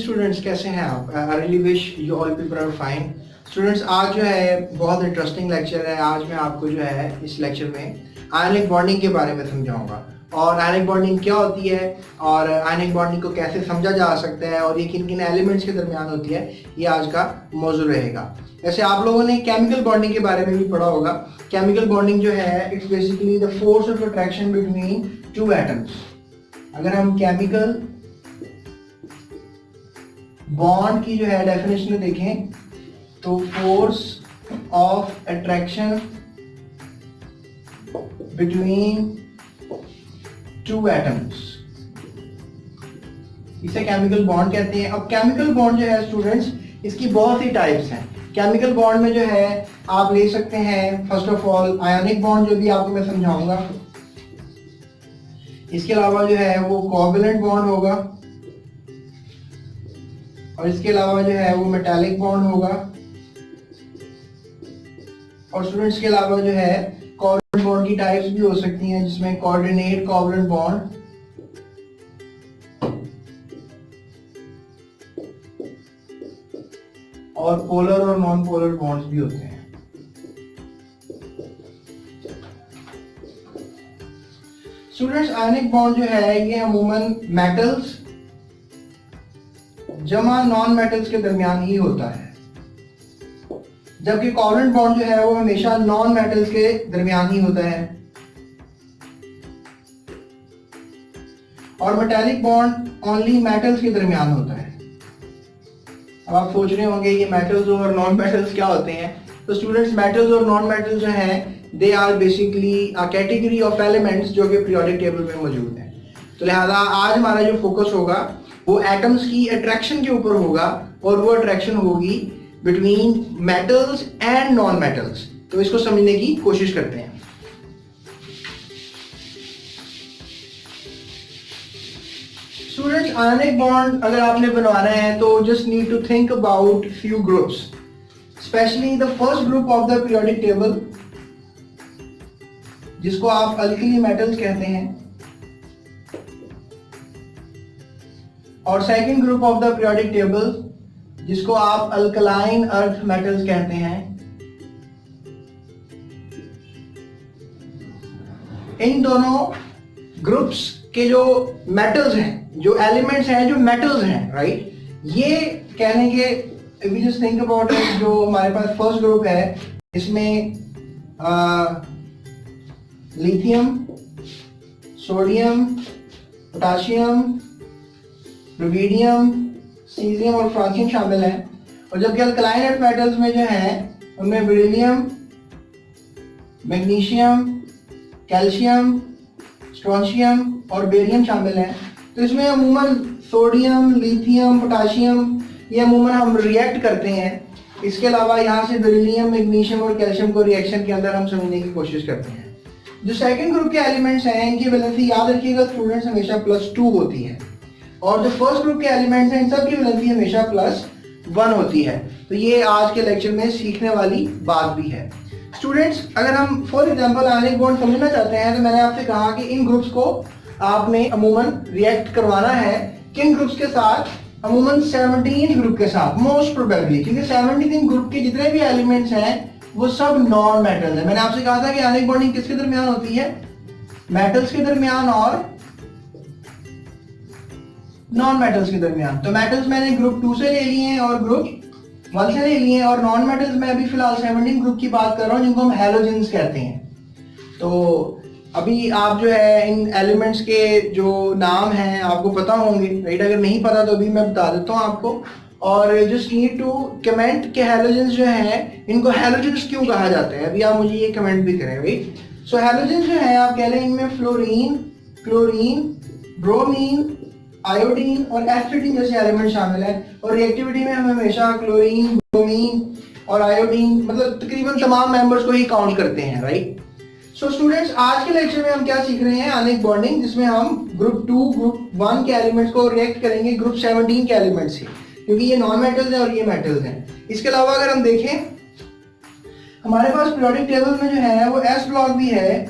Students कैसे हैं आप? I really wish you all people are fine. Students आज जो है बहुत इंटरेस्टिंग लेक्चर है। आज मैं आपको जो है इस लेक्चर में आयनिक बॉन्डिंग के बारे में समझाऊंगा और आयनिक बॉन्डिंग क्या होती है और आयनिक बॉन्डिंग को कैसे समझा जा सकता है और ये किन किन एलिमेंट्स के दरमियान होती है, ये आज का मौजू रहेगा। वैसे आप लोगों ने केमिकल बॉन्डिंग के बारे में भी पढ़ा होगा। केमिकल बॉन्डिंग जो है it's basically the force of attraction between two atoms. अगर हम केमिकल बॉन्ड की जो है डेफिनेशन में देखें तो force of attraction between two atoms, इसे केमिकल बॉन्ड कहते हैं। अब केमिकल बॉन्ड जो है स्टूडेंट्स, इसकी बहुत सी टाइप्स हैं। केमिकल बॉन्ड में जो है आप ले सकते हैं first of all ionic bond, जो भी आपको मैं समझाऊंगा। इसके अलावा जो है वो कोवैलेंट बॉन्ड होगा और इसके अलावा जो है वो मेटालिक बॉन्ड होगा और स्टूडेंट्स के अलावा जो है कोवैलेंट बॉन्ड की टाइप्स भी हो सकती हैं, जिसमें कोऑर्डिनेट कोवैलेंट बॉन्ड और पोलर और नॉन पोलर बॉन्ड्स भी होते हैं। स्टूडेंट्स आयनिक बॉन्ड जो है ये अमूमन मेटल्स जमा नॉन मेटल्स के दरमियान ही होता है, जबकि कोवैलेंट बॉन्ड जो है वो हमेशा नॉन मेटल्स के दरमियान ही होता है। और मेटालिक बॉन्ड ओनली मेटल्स के दरमियान होता है। अब आप सोच रहे होंगे ये मेटल्स और नॉन मेटल्स क्या होते हैं। तो स्टूडेंट्स मेटल्स और नॉन मेटल्स जो हैं they are basically a category of elements जो कि पीरियोडिक टेबल में मौजूद हैं। तो लिहाजा आज हमारा जो फोकस होगा वो एटम्स की अट्रैक्शन के ऊपर होगा और वो अट्रैक्शन होगी between metals and non metals. तो इसको समझने की कोशिश करते हैं। स्टूडेंट्स आयनिक बॉन्ड अगर आपने बनवाना है तो just need to think about few groups, specially the first group of the periodic table जिसको आप अल्कली मेटल्स कहते हैं, और second group of the periodic table जिसको आप अल्कलाइन अर्थ मेटल्स कहते हैं। इन दोनों ग्रुप्स के जो मेटल्स हैं, जो एलिमेंट्स हैं, जो मेटल्स हैं, राइट, ये कहने के if you just think about it, जो हमारे पास फर्स्ट ग्रुप है इसमें lithium, sodium, potassium, rubidium, caesium और फ्रांसियम शामिल हैं। और जबकि अल्कलाइन अर्थ मेटल्स में जो है उनमें बेरिलियम, मैग्नीशियम, कैल्शियम, स्ट्रोंशियम और बेरियम शामिल हैं। तो इसमें अमूमन सोडियम, लिथियम, पोटाशियम ये अमूमन हम रिएक्ट करते हैं। इसके अलावा यहाँ से बेरिलियम, मैग्नीशियम और कैल्शियम को रिएक्शन के अंदर हम समझने की कोशिश करते हैं। जो सेकंड ग्रुप के एलिमेंट्स हैं इनकी वैलेंसी याद रखिएगा स्टूडेंट्स हमेशा +2 होती है, और जो फर्स्ट ग्रुप के एलिमेंट्स हैं इन सब की वैलेंसी हमेशा +1 होती है। तो ये आज के लेक्चर में सीखने वाली बात भी है। स्टूडेंट्स अगर हम फॉर एग्जांपल आयनिक बॉन्ड समझना चाहते हैं तो मैंने आपसे कहा कि इन ग्रुप्स को आपने अमूमन रिएक्ट करवाना है किन ग्रुप्स के साथ, अमूमन 17 ग्रुप के साथ मोस्ट प्रोबेबली, क्योंकि 17 ग्रुप के जितने भी एलिमेंट्स हैं वो सब नॉन मेटल्स हैं। मैंने आपसे कहा था कि आयनिक बॉन्डिंग किसके दरमियान होती है, मेटल्स के दरमियान और नॉन मेटल्स के दरमियान। तो मेटल्स मैंने ग्रुप 2 से ले लिए हैं और ग्रुप 1 से ले लिए हैं, और नॉन मेटल्स मैं अभी फिलहाल 17 ग्रुप की बात कर रहा हूँ जिनको हम हैलोजेंस कहते हैं। तो अभी आप जो है इन एलिमेंट्स के जो नाम हैं आपको पता होंगे, राइट। अगर नहीं पता तो अभी मैं बता देता हूँ आपको। और जस्ट नीड टू कमेंट कि हैलोजेंस जो हैं इनको हैलोजेंस क्यों कहा जाता है, अभी आप मुझे ये कमेंट भी करें, राइट। सो हैलोजेंस जो है आप कह लें इनमें फ्लोरीन, क्लोरीन, ब्रोमीन, आयोडीन और एस्ट्रेटिन जैसे एलिमेंट शामिल हैं। और रिएक्टिविटी में हम हमेशा क्लोरीन, ब्रोमीन और आयोडीन मतलब तकरीबन तमाम मेंबर्स को ही काउंट करते हैं, राइट। सो स्टूडेंट्स आज के लेक्चर में हम क्या सीख रहे हैं, आयनिक बॉन्डिंग, जिसमें हम ग्रुप 2, ग्रुप 1 के एलिमेंट्स को रिएक्ट करेंगे ग्रुप 17 के एलिमेंट्स से, क्योंकि ये नॉन मेटल्स हैं और ये मेटल्स हैं। इसके अलावा अगर हम देखें हमारे पास पीरियोडिक टेबल में जो है वो S ब्लॉक भी है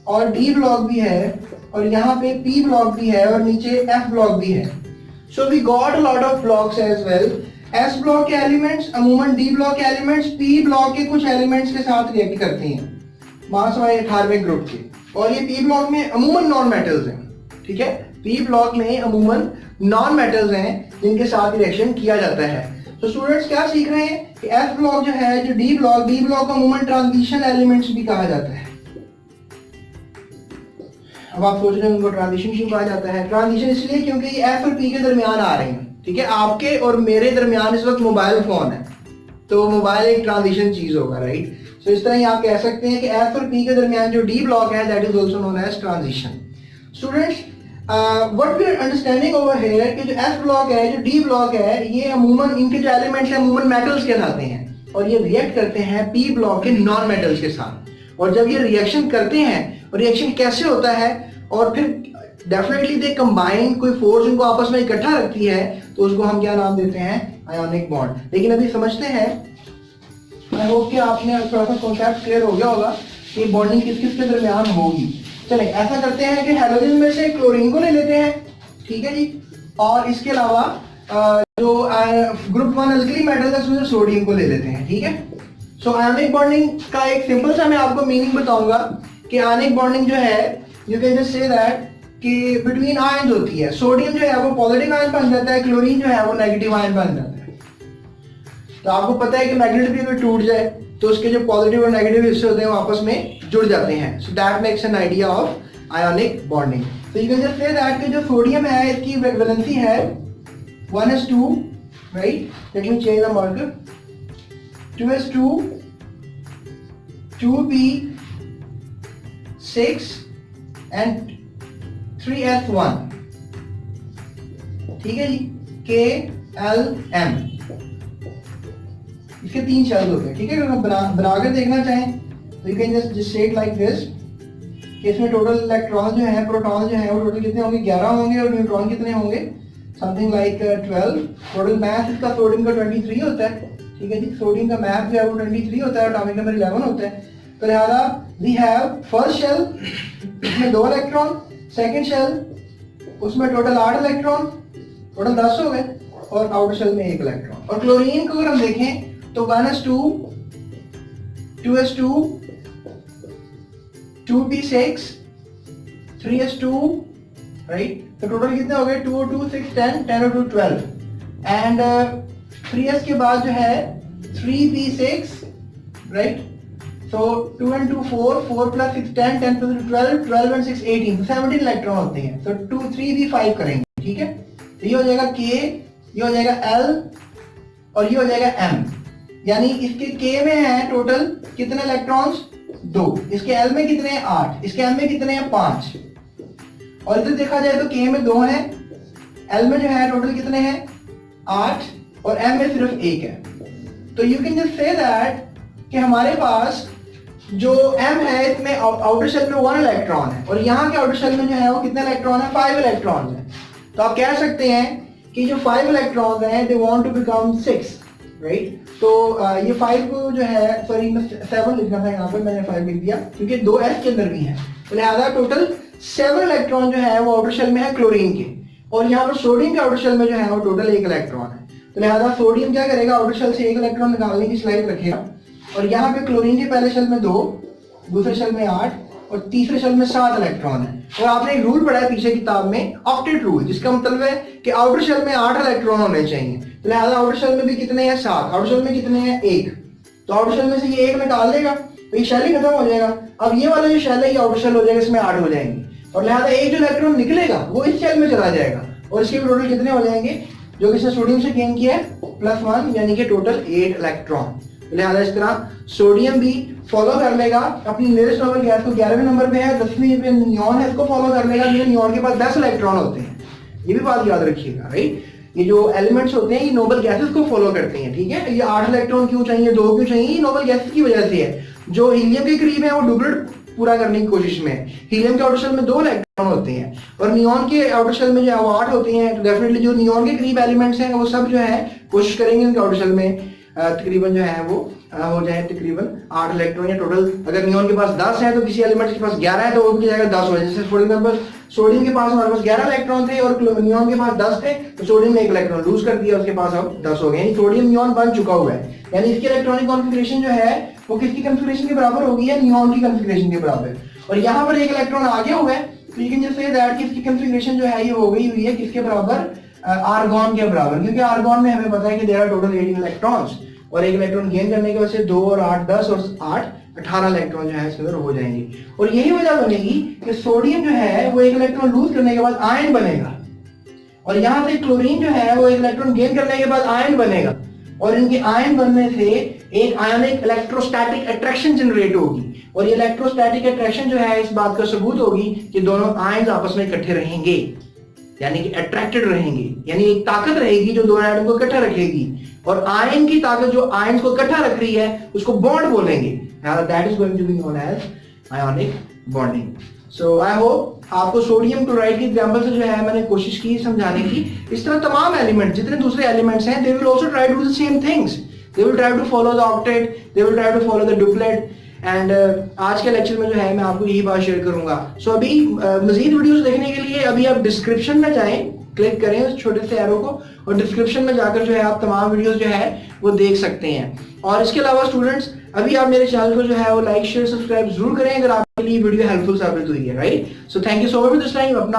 और D ब्लॉक भी है और यहाँ पे P ब्लॉक भी है और नीचे F ब्लॉक भी है। So we got a lot of blocks as well. S block के एलिमेंट्स अमूमन D ब्लॉक के एलिमेंट्स P ब्लॉक के कुछ एलिमेंट्स के साथ रिएक्ट करते हैं मास वाले 18वें ग्रुप के, और ये P ब्लॉक में अमूमन नॉन मेटल्स हैं, ठीक है। P ब्लॉक में अमूमन नॉन मेटल्स हैं जिनके साथ रिएक्शन किया जाता है। तो स्टूडेंट्स क्या सीख रहे हैं कि S ब्लॉक जो है, जो D ब्लॉक को अमूमन ट्रांजिशन एलिमेंट्स भी कहा जाता है। अब आप सोच रहे हैं उनको ट्रांजिशन क्यों कहा जाता है? ट्रांजिशन इसलिए क्योंकि ये F और P के दरमियान आ रहे हैं, ठीक है। आपके और मेरे दरमियान इस वक्त मोबाइल फोन है, तो मोबाइल एक ट्रांजिशन चीज होगा, राइट। तो इस तरह ही आप कह सकते हैं कि F और P के दरमियान जो D ब्लॉक है, that is also known as transition. Students, what we are understanding over here कि जो S ब्लॉक है, जो D ब्लॉक है, ये अमूमन इनके जो एलिमेंट्स हैं अमूमन मेटल्स कहलाते हैं, और ये रिएक्ट करते हैं P ब्लॉक के नॉन मेटल्स के साथ। और जब ये रिएक्शन करते हैं, और रिएक्शन कैसे होता है, और फिर डेफिनेटली दे कंबाइन, कोई फोर्स इनको आपस में इकट्ठा रखती है, तो उसको हम क्या नाम देते हैं? Ionic bond. लेकिन अभी समझते हैं, आई होप कि आपने थोड़ा सा कॉन्सेप्ट क्लियर हो गया होगा कि बॉन्डिंग किस किस के दरमियान होगी। चलें, ऐसा करते हैं कि हैलोजन में से क्लोरीन को ले लेते हैं, ठीक है जी, और इसके अलावा जो ग्रुप 1 अल्कली मेटल है उसमें सोडियम को ले लेते हैं, ठीक है। सो आयोनिक बॉन्डिंग का एक सिंपल सा मैं आपको मीनिंग बताऊंगा कि आयोनिक बॉन्डिंग जो है, you can just say that कि बिटवीन आयंस होती है। सोडियम जो है वो पॉजिटिव आयन बन जाता है, क्लोरीन जो है वो नेगेटिव आयन बन जाता है। तो आपको पता है कि मैग्नेट भी अगर टूट जाए तो उसके जो पॉजिटिव और नेगेटिव हिस्से होते हैं वो आपस में जुड़ जाते हैं। So that makes an idea of ionic bonding. तो you can just say that कि जो सोडियम है इसकी वैलेंसी है 1s2, right. Let me change the marker, 2s2, 2p6 and 3s1, ठीक है जी, KLM। इसके 3 शेल्स होते हैं, ठीक है। अगर बनाकर देखना चाहें तो यू कैन जस्ट से इट लाइक दिस कि इसमें टोटल इलेक्ट्रॉन जो है, प्रोटॉन जो है वो टोटल कितने होंगे? 11 होंगे, और न्यूट्रॉन कितने होंगे? Something like 12। टोटल मास इसका सोडियम का 23 होता है, ठीक है जी। सोडियम का मास जो है वो 23 होता है, एटॉमिक नंबर 11 होता है। तो लिहाजा वी हैव फर्स्ट शेल, इसमें 2 इलेक्ट्रॉन, सेकेंड शेल उसमें टोटल 8 इलेक्ट्रॉन, टोटल 10 हो गए, और आउटर शेल में 1 इलेक्ट्रॉन। और क्लोरीन को अगर हम देखें तो 1s2, 2s2, 2p6, 3s2, right. तो टोटल कितने हो गए? 2 और 2 6, 10, 10 और 2 12, एंड 3s के बाद जो है 3p6, right. So 2 and 2 4, 4 plus 6 10, 10 plus 12, 12 and 6 18, 17 electron होते हैं। तो 2 3 भी 5 करेंगे, ठीक है। तो ये हो जाएगा K, ये हो जाएगा L, और ये हो जाएगा M। यानी इसके K में है टोटल कितने इलेक्ट्रॉन्स? 2। इसके L में कितने हैं? 8। इसके M में कितने हैं? 5। और इधर देखा जाए तो K में 2 हैं, L में जो है टोटल कितने हैं? 8, और M में सिर्फ 1 है। तो you can just say that कि हमारे पास जो M है इसमें आउटर शेल में 1 इलेक्ट्रॉन है, और यहाँ के आउटर शेल में जो है वो कितने इलेक्ट्रॉन है? 5 इलेक्ट्रॉन है। तो आप कह सकते हैं कि जो 5 इलेक्ट्रॉन हैं they want to become 6, right. तो ये 5 को जो है, सॉरी मैं 7 लिखना था यहाँ पर, मैंने 5 लिख दिया क्योंकि 2 S के अंदर भी है। तो लिहाजा टोटल 7 इलेक्ट्रॉन जो है वो आउटर शेल में है क्लोरीन के, और यहाँ पर सोडियम के आउटर शेल में जो है वो टोटल 1 इलेक्ट्रॉन है। तो लिहाजा सोडियम क्या करेगा? आउटर शेल से 1 इलेक्ट्रॉन निकालने की स्लाइड रखेगा, और यहाँ पे क्लोरीन के पहले शेल में 2, दूसरे शेल में 8, और तीसरे शेल में 7 इलेक्ट्रॉन है। और आपने एक रूल पढ़ा है पीछे किताब में, ऑक्टेट रूल, जिसका मतलब है कि आउटर शेल में 8 इलेक्ट्रॉन होने चाहिए। तो लिहाजा आउटर शेल में भी कितने हैं? 7। आउटर शेल में कितने हैं? 1। तो आउटर शेल में से ये 1 निकाल देगा तो ये शेल ही खत्म हो जाएगा। अब ये वाला जो शेल है ये आउटर शेल हो जाएगा, इसमें 8 हो जाएंगे, और लिहाजा एक जो इलेक्ट्रॉन निकलेगा वो इस शेल में चला जाएगा, और इसके टोटल कितने हो जाएंगे? जो कि इसने सोडियम से गेन किया है +1, यानी कि टोटल 8 इलेक्ट्रॉन। लिहाजा इस तरह सोडियम भी फॉलो कर लेगा अपनी नियरेस्ट नोबल गैस को, 11वें नंबर पे है, 10वीं पे नियॉन है, इसको फॉलो कर लेगा। ये नियॉन के पास 10 इलेक्ट्रॉन होते हैं, ये भी बात याद रखिएगा, राइट। ये जो एलिमेंट्स होते हैं ये नोबल गैसेस को फॉलो करते हैं, ठीक है। ये 8 इलेक्ट्रॉन क्यों चाहिए, 2 क्यों चाहिए? ये नोबल गैसेस की वजह से है। जो हीलियम के करीब है वो डुप्लेट पूरा करने की कोशिश में है। हीलियम के आउटर शेल में 2 इलेक्ट्रॉन होते हैं, और नियॉन के आउटर शेल में जो है वो 8 होते हैं। तो डेफिनेटली जो नियॉन के करीब एलिमेंट्स हैं वो सब जो है कोशिश करेंगे उनके आउटर शेल में तकरीबन जो है वो हो जाए तकरीबन 8 इलेक्ट्रॉन, या टोटल अगर नियॉन के पास 10 है तो किसी एलिमेंट के पास 11 है तो उनकी जगह 10 हो जाए। जैसे फॉर एग्जांपल सोडियम के पास हमारे पास 11 इलेक्ट्रॉन थे और नियॉन के पास 10 थे, तो सोडियम ने 1 इलेक्ट्रॉन लूज कर दिया, उसके पास अब 10 हो गए, यानी सोडियम नियॉन बन चुका हुआ है। यानी इसकी इलेक्ट्रॉनिक कॉन्फ़िगरेशन जो है वो किसकी कॉन्फ़िगरेशन के बराबर होगी है, नियॉन की कॉन्फ़िगरेशन के बराबर। और यहाँ पर 1 इलेक्ट्रॉन आ गया हुआ है, तो you can just say that कि इसकी कॉन्फ़िगरेशन जो है ये हो गई हुई है किसके बराबर, आर्गॉन के बराबर, क्योंकि आर्गॉन में हमें पता है कि देयर आर टोटल 18 इलेक्ट्रॉन्स और 1 इलेक्ट्रॉन गेन करने की वजह से 2 और 8 10 और 8 18 इलेक्ट्रॉन जो है इसके अंदर हो जाएंगे। और यही वजह बनेगी कि सोडियम जो है वो 1 इलेक्ट्रॉन लूज करने के बाद आयन बनेगा, और यहाँ से क्लोरीन जो है वो 1 इलेक्ट्रॉन गेन करने के बाद आयन बनेगा, और इनके आयन बनने से एक आयनिक इलेक्ट्रोस्टैटिक अट्रैक्शन जनरेट होगी, और ये इलेक्ट्रोस्टैटिक अट्रैक्शन जो है इस बात का सबूत होगी कि दोनों आयन्स आपस में इकट्ठे रहेंगे, यानी कि अट्रैक्टेड रहेंगे, यानी एक ताकत रहेगी जो दोनों एटम को इकट्ठा रखेगी, और आयन की ताकत जो आयन्स को इकट्ठा रख रही है उसको बॉन्ड बोलेंगे, that is going to be known as ionic bonding. So I hope आपको सोडियम क्लोराइड की एग्जांपल से जो है मैंने कोशिश की समझाने की। इस तरह तमाम एलिमेंट जितने दूसरे एलिमेंट्स हैं, they will also try to do the same things, they will try to follow the octet, they will try to follow the duplet, and आज के लेक्चर में जो है मैं आपको यही बात शेयर करूंगा। सो अभी मजीद वीडियोस देखने के लिए अभी आप डिस्क्रिप्शन में जाएं, क्लिक करें उस छोटे से एरो को, और डिस्क्रिप्शन में जाकर जो है आप तमाम वीडियोस जो है वो देख सकते हैं। और इसके अलावा स्टूडेंट्स अभी आप मेरे चैनल को जो है वो लाइक शेयर सब्सक्राइब जरूर करें अगर आपके लिए वीडियो हेल्पफुल साबित हुई है, right. So thank you so much for this time. अपना